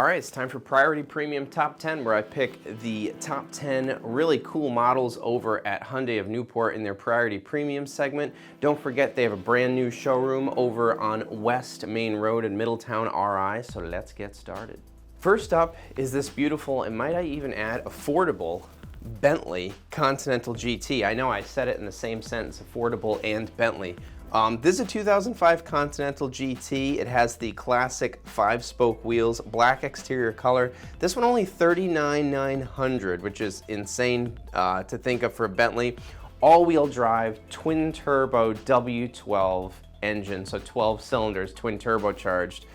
All right, it's time for Priority Premium Top 10, where I pick the top 10 really cool models over at Hyundai of Newport in their Priority Premium segment. Don't forget they have a brand new showroom over on West Main Road in Middletown, RI, so let's get started. First up is this beautiful, and might I even add, affordable Bentley Continental GT. I know I said it in the same sentence, affordable and Bentley. This is a 2005 Continental GT. It has the classic 5-spoke wheels, black exterior color. This one only $39,900, which is insane to think of for a Bentley. All-wheel drive, twin-turbo W12 engine, so 12 cylinders, twin turbocharged.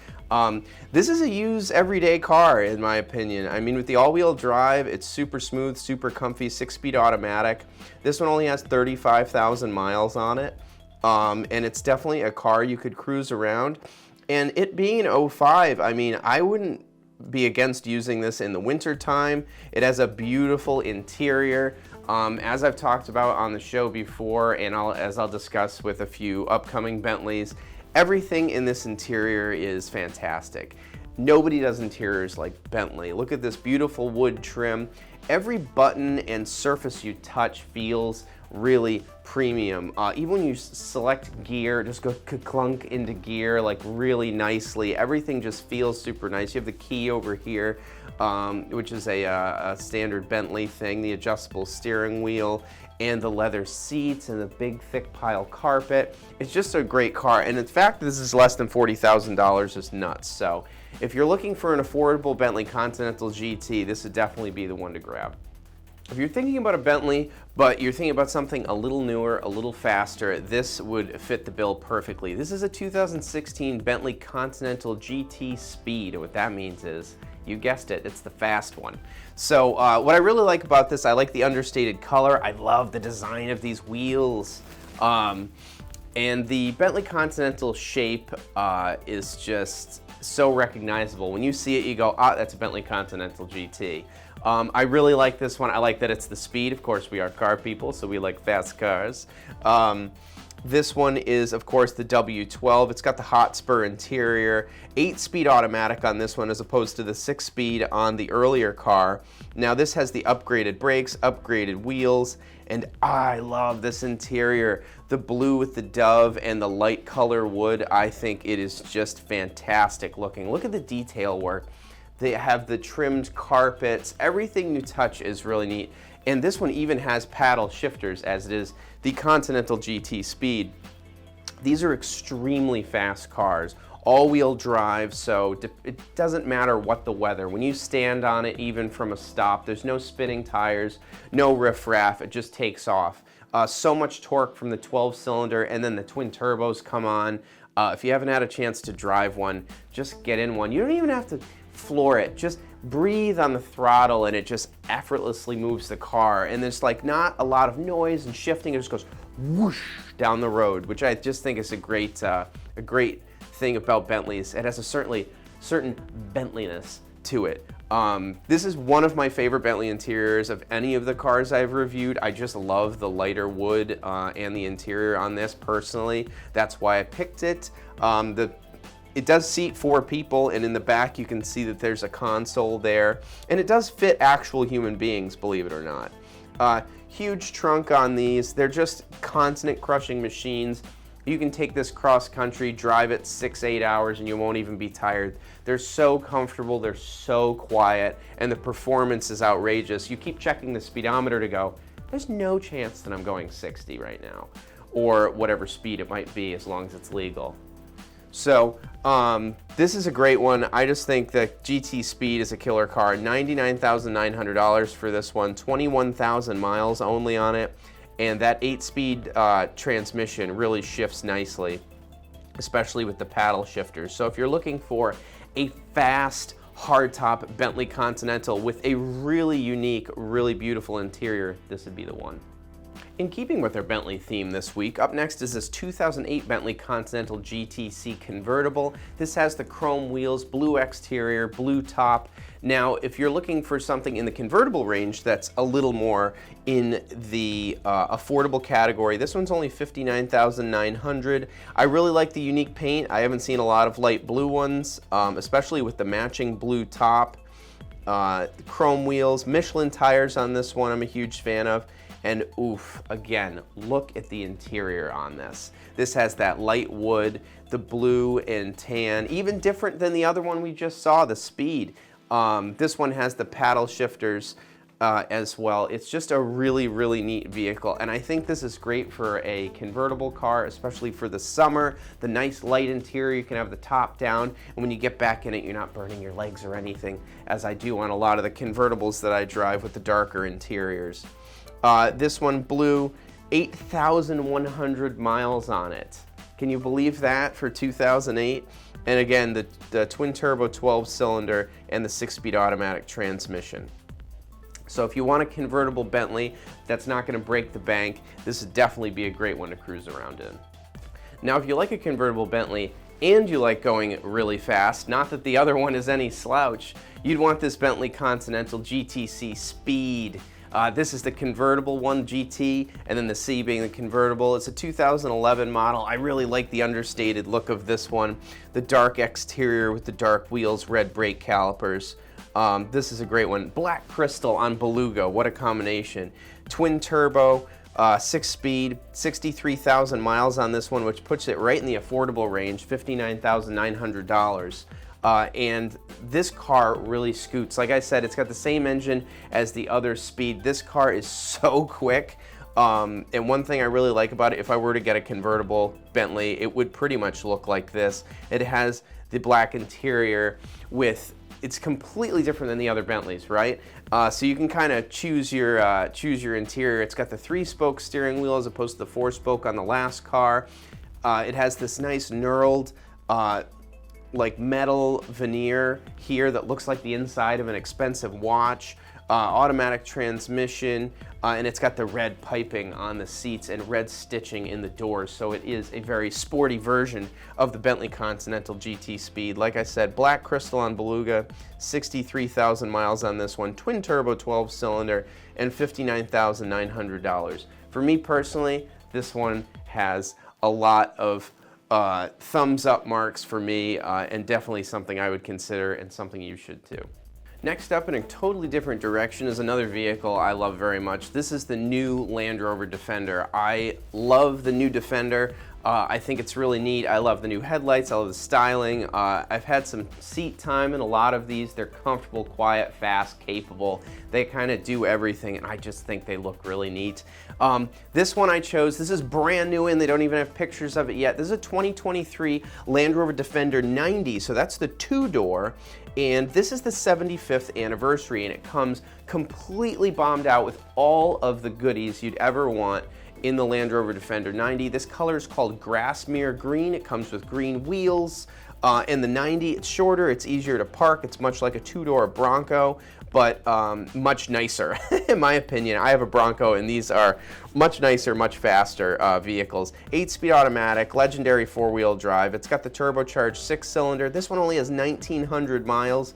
This is a used everyday car in my opinion. I mean, with the all-wheel drive, it's super smooth, super comfy, 6-speed automatic. This one only has 35,000 miles on it. And it's definitely a car you could cruise around. And it being an 05, I mean, I wouldn't be against using this in the winter time. It has a beautiful interior. As I've talked about on the show before, and as I'll discuss with a few upcoming Bentleys, everything in this interior is fantastic. Nobody does interiors like Bentley. Look at this beautiful wood trim. Every button and surface you touch feels really premium. Even when you select gear, just go clunk into gear like really nicely. Everything just feels super nice. You have the key over here, which is a standard Bentley thing, the adjustable steering wheel, and the leather seats and the big thick pile carpet. It's just a great car, and in fact this is less than $40,000 is nuts. So if you're looking for an affordable Bentley Continental GT, this would definitely be the one to grab. If you're thinking about a Bentley, but you're thinking about something a little newer, a little faster, this would fit the bill perfectly. This is a 2016 Bentley Continental GT Speed. And what that means is, you guessed it, it's the fast one. So what I really like about this, I like the understated color. I love the design of these wheels. And the Bentley Continental shape is just so recognizable. When you see it, you go, ah, that's a Bentley Continental GT. I really like this one. I like that it's the Speed. Of course, we are car people, so we like fast cars. This one is, of course, the W12. It's got the Hotspur interior, 8-speed automatic on this one as opposed to the 6-speed on the earlier car. Now, this has the upgraded brakes, upgraded wheels, and I love this interior. The blue with the dove and the light color wood, I think it is just fantastic looking. Look at the detail work. They have the trimmed carpets. Everything you touch is really neat. And this one even has paddle shifters, as it is the Continental GT Speed. These are extremely fast cars, all-wheel drive, so it doesn't matter what the weather. When you stand on it, even from a stop, there's no spinning tires, no riffraff, it just takes off. So much torque from the 12-cylinder, and then the twin turbos come on. If you haven't had a chance to drive one, just get in one. You don't even have to floor it, just breathe on the throttle and it just effortlessly moves the car, and there's like not a lot of noise and shifting. It just goes whoosh down the road, which I just think is a great thing about Bentleys. It has a certain Bentleyness to it. This is one of my favorite Bentley interiors of any of the cars I've reviewed. I just love the lighter wood and the interior on this personally. That's why I picked it. It does seat 4 people, and in the back you can see that there's a console there. And it does fit actual human beings, believe it or not. Huge trunk on these. They're just continent crushing machines. You can take this cross country, drive it 6-8 hours, and you won't even be tired. They're so comfortable, they're so quiet, and the performance is outrageous. You keep checking the speedometer to go, there's no chance that I'm going 60 right now, or whatever speed it might be as long as it's legal. So this is a great one. I just think that GT Speed is a killer car. $99,900 for this one, 21,000 miles only on it, and that 8-speed transmission really shifts nicely, especially with the paddle shifters. So if you're looking for a fast, hardtop Bentley Continental with a really unique, really beautiful interior, this would be the one. In keeping with our Bentley theme this week, up next is this 2008 Bentley Continental GTC convertible. This has the chrome wheels, blue exterior, blue top. Now, if you're looking for something in the convertible range that's a little more in the affordable category, this one's only $59,900. I really like the unique paint. I haven't seen a lot of light blue ones, especially with the matching blue top, chrome wheels, Michelin tires on this one I'm a huge fan of. And oof, again, look at the interior on this. This has that light wood, the blue and tan, even different than the other one we just saw, the Speed. This one has the paddle shifters as well. It's just a really, really neat vehicle. And I think this is great for a convertible car, especially for the summer. The nice light interior, you can have the top down. And when you get back in it, you're not burning your legs or anything, as I do on a lot of the convertibles that I drive with the darker interiors. This one, blue, 8,100 miles on it. Can you believe that for 2008? And again, the twin turbo 12-cylinder and the 6-speed automatic transmission. So if you want a convertible Bentley that's not going to break the bank, this would definitely be a great one to cruise around in. Now, if you like a convertible Bentley and you like going really fast, not that the other one is any slouch, you'd want this Bentley Continental GTC Speed. This is the convertible one, GT, and then the C being the convertible. It's a 2011 model. I really like the understated look of this one. The dark exterior with the dark wheels, red brake calipers. This is a great one. Black crystal on Beluga, what a combination. Twin turbo, 6-speed, 63,000 miles on this one, which puts it right in the affordable range, $59,900. And this car really scoots. Like I said, it's got the same engine as the other Speed. This car is so quick. And one thing I really like about it, if I were to get a convertible Bentley, it would pretty much look like this. It has the black interior with, it's completely different than the other Bentleys, right? So you can kind of choose your interior. It's got the 3-spoke steering wheel as opposed to the 4-spoke on the last car. It has this nice knurled, like metal veneer here that looks like the inside of an expensive watch, automatic transmission, and it's got the red piping on the seats and red stitching in the doors, so it is a very sporty version of the Bentley Continental GT Speed. Like I said, black crystal on Beluga, 63,000 miles on this one, twin turbo 12-cylinder, and $59,900. For me personally, this one has a lot of thumbs up marks for me, and definitely something I would consider and something you should too. Next up, in a totally different direction, is another vehicle I love very much. This is the new Land Rover Defender. I love the new Defender. I think it's really neat. I love the new headlights. I love the styling. I've had some seat time in a lot of these. They're comfortable, quiet, fast, capable. They kind of do everything, and I just think they look really neat. This one I chose, this is brand new and they don't even have pictures of it yet. This is a 2023 Land Rover Defender 90, so that's the 2-door. And this is the 75th anniversary, and it comes completely bombed out with all of the goodies you'd ever want in the Land Rover Defender 90. This color is called Grassmere Green. It comes with green wheels. In the 90, it's shorter, it's easier to park. It's much like a 2-door Bronco, but much nicer, in my opinion. I have a Bronco, and these are much nicer, much faster vehicles. 8-speed automatic, legendary 4-wheel drive. It's got the turbocharged 6-cylinder. This one only has 1,900 miles.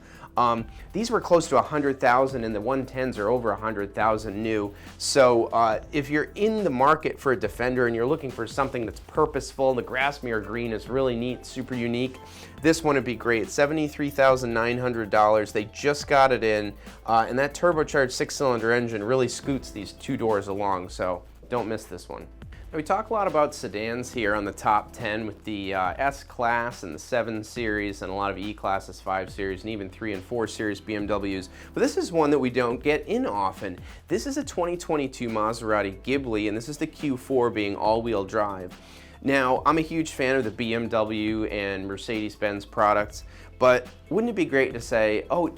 These were close to 100,000, and the 110s are over 100,000 new. So if you're in the market for a Defender and you're looking for something that's purposeful, the Grassmere Green is really neat, super unique. This one would be great. $73,900. They just got it in, and that turbocharged 6-cylinder engine really scoots these 2 doors along, so don't miss this one. Now, we talk a lot about sedans here on the top 10 with the S-Class and the 7 Series and a lot of E-Classes, 5 Series, and even 3 and 4 Series BMWs. But this is one that we don't get in often. This is a 2022 Maserati Ghibli, and this is the Q4 being all-wheel drive. Now, I'm a huge fan of the BMW and Mercedes-Benz products, but wouldn't it be great to say, oh,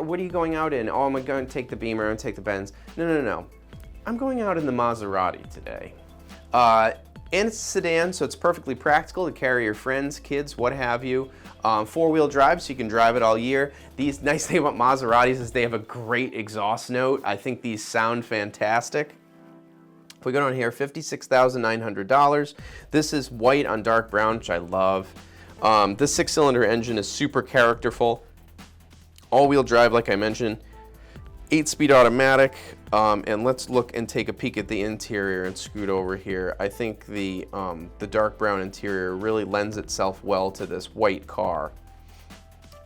what are you going out in? Oh, I'm going to take the Beamer, I'm going to take the Benz. No. I'm going out in the Maserati today. And it's a sedan, so it's perfectly practical to carry your friends, kids, what have you. 4-wheel drive, so you can drive it all year. These nice thing about Maseratis is they have a great exhaust note. I think these sound fantastic. If we go down here, $56,900. This is white on dark brown, which I love. This 6-cylinder engine is super characterful. All-wheel drive, like I mentioned. 8-speed automatic. And let's look and take a peek at the interior and scoot over here. I think the dark brown interior really lends itself well to this white car.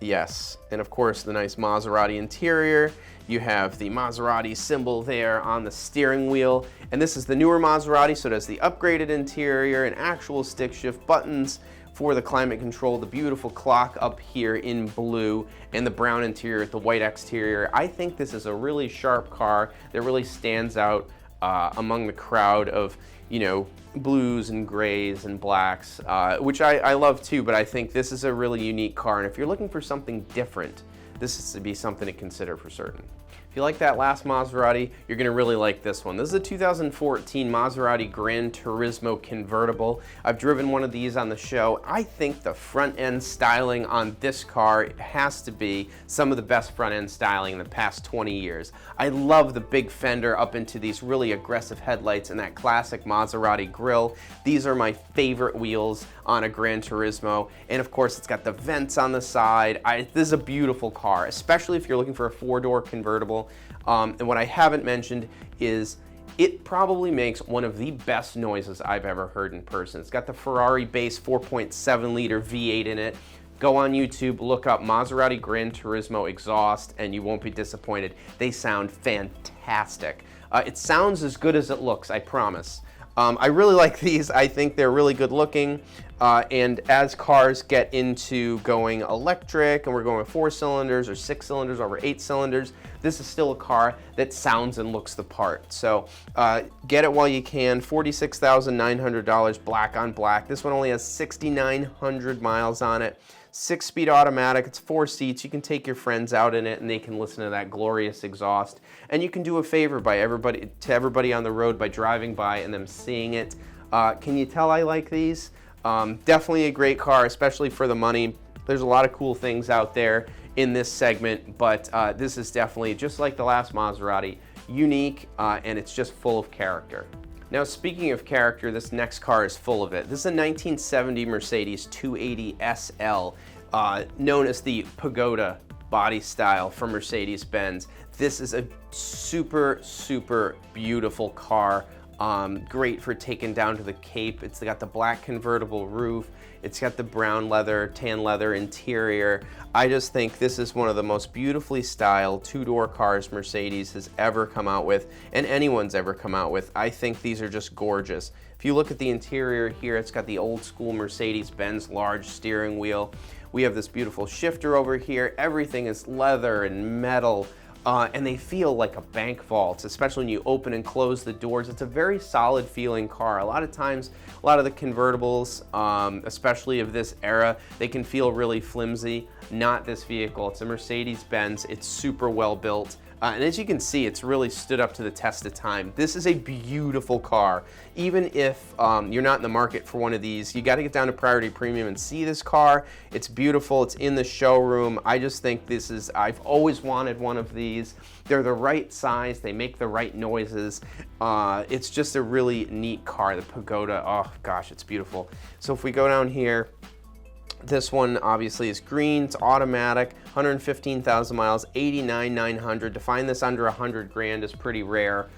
Yes, and of course the nice Maserati interior. You have the Maserati symbol there on the steering wheel. And this is the newer Maserati, so it has the upgraded interior and actual stick shift buttons for the climate control, the beautiful clock up here in blue, and the brown interior, the white exterior. I think this is a really sharp car that really stands out among the crowd of, you know, blues and grays and blacks, which I love too, but I think this is a really unique car. And if you're looking for something different, this is to be something to consider for certain. If you like that last Maserati, you're gonna really like this one. This is a 2014 Maserati Gran Turismo convertible. I've driven one of these on the show. I think the front end styling on this car has to be some of the best front end styling in the past 20 years. I love the big fender up into these really aggressive headlights and that classic Maserati grille. These are my favorite wheels on a Gran Turismo. And of course, it's got the vents on the side. This is a beautiful car, especially if you're looking for a 4-door convertible. And what I haven't mentioned is it probably makes one of the best noises I've ever heard in person. It's got the Ferrari base 4.7 liter V8 in it. Go on YouTube, look up Maserati Gran Turismo exhaust, and you won't be disappointed. They sound fantastic. It sounds as good as it looks, I promise. I really like these. I think they're really good looking. And as cars get into going electric and we're going 4 cylinders or 6 cylinders over 8 cylinders, this is still a car that sounds and looks the part. So get it while you can. $46,900 black on black. This one only has 6,900 miles on it. 6-speed automatic, it's 4 seats. You can take your friends out in it and they can listen to that glorious exhaust. And you can do a favor by everybody on the road by driving by and them seeing it. Can you tell I like these? Definitely a great car, especially for the money. There's a lot of cool things out there in this segment, but this is definitely, just like the last Maserati, unique, and it's just full of character. Now, speaking of character, this next car is full of it. This is a 1970 Mercedes 280 SL, known as the Pagoda body style from Mercedes-Benz. This is a super, super beautiful car. Great for taking down to the Cape. It's got the black convertible roof. It's got the brown leather, tan leather interior. I just think this is one of the most beautifully styled 2-door cars Mercedes has ever come out with, and anyone's ever come out with. I think these are just gorgeous. If you look at the interior here, it's got the old school Mercedes-Benz large steering wheel. We have this beautiful shifter over here. Everything is leather and metal. And they feel like a bank vault, especially when you open and close the doors. It's a very solid feeling car. A lot of times, a lot of the convertibles, especially of this era, they can feel really flimsy. Not this vehicle. It's a Mercedes-Benz. It's super well built. And as you can see, it's really stood up to the test of time. This is a beautiful car. Even if you're not in the market for one of these, you got to get down to Priority Premium and see this car. It's beautiful. It's in the showroom. I just think this is, I've always wanted one of these. They're the right size. They make the right noises. It's just a really neat car. The Pagoda, oh gosh, it's beautiful. So if we go down here, this one obviously is green, it's automatic, 115,000 miles, 89,900. To find this under 100 grand is pretty rare.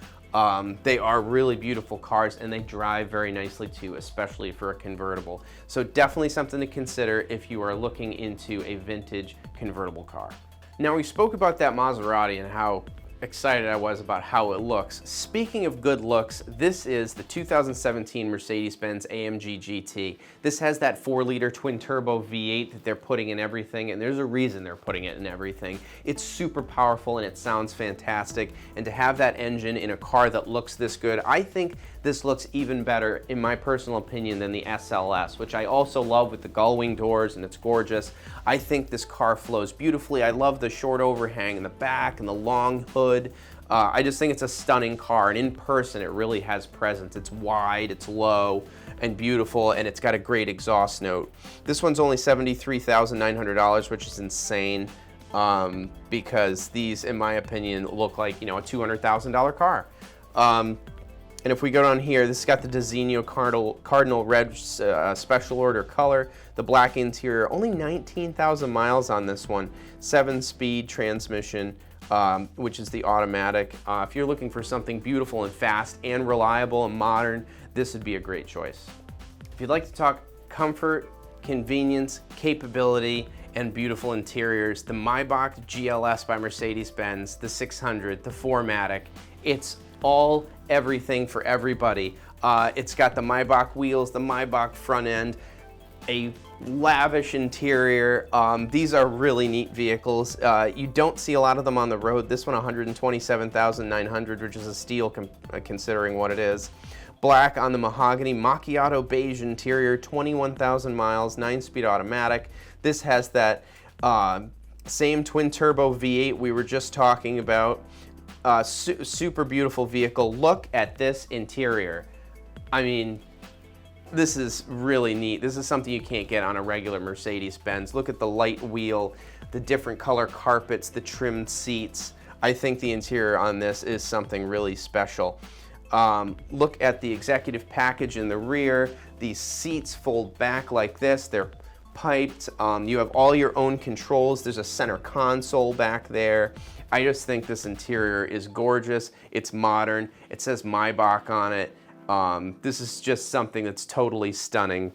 They are really beautiful cars and they drive very nicely too, especially for a convertible. So definitely something to consider if you are looking into a vintage convertible car. Now, we spoke about that Maserati and how excited I was about how it looks. Speaking of good looks, this is the 2017 Mercedes-Benz AMG GT. This has that 4-liter twin-turbo V8 that they're putting in everything, and there's a reason they're putting it in everything. It's super powerful and it sounds fantastic, and to have that engine in a car that looks this good, I think this looks even better, in my personal opinion, than the SLS, which I also love with the gull-wing doors, and it's gorgeous. I think this car flows beautifully. I love the short overhang in the back and the long hood. I just think it's a stunning car, and in person it really has presence. It's wide, it's low, and beautiful, and it's got a great exhaust note. This one's only $73,900, which is insane, because these, in my opinion, look like, you know, a $200,000 car. And if we go down here, this has got the Designo Cardinal Red special order color, the black interior, only 19,000 miles on this one, 7-speed transmission, which is the automatic. If you're looking for something beautiful and fast and reliable and modern, this would be a great choice. If you'd like to talk comfort, convenience, capability, and beautiful interiors, the Maybach GLS by Mercedes-Benz, the 600, the 4MATIC, it's all everything for everybody. It's got the Maybach wheels, the Maybach front end, a lavish interior. These are really neat vehicles. You don't see a lot of them on the road. This one, 127,900, which is a steal considering what it is. Black on the mahogany, macchiato beige interior, 21,000 miles, 9-speed automatic. This has that same twin turbo V8 we were just talking about. Super beautiful vehicle. Look at this interior. I mean, this is really neat. This is something you can't get on a regular Mercedes-Benz. Look at the light wheel, the different color carpets, the trimmed seats. I think the interior on this is something really special. Look at the executive package in the rear. These seats fold back like this. They're piped. You have all your own controls. There's a center console back there. I just think this interior is gorgeous. It's modern. It says Maybach on it. This is just something that's totally stunning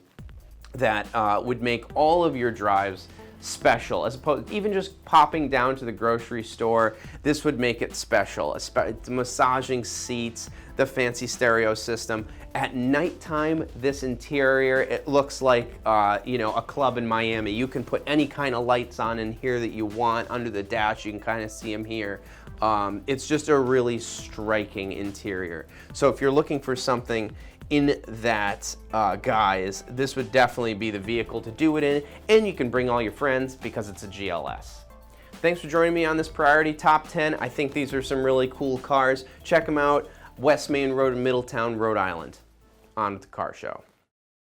that would make all of your drives special, as opposed even just popping down to the grocery store. This would make it special. The massaging seats, the fancy stereo system. At nighttime, this interior, it looks like you know, a club in Miami. You can put any kind of lights on in here that you want. Under the dash, you can kind of see them here. It's just a really striking interior. So if you're looking for something in that guise, this would definitely be the vehicle to do it in, and you can bring all your friends because it's a GLS. Thanks for joining me on this Priority Top 10. I think these are some really cool cars. Check them out, West Main Road in Middletown, Rhode Island, on the car show.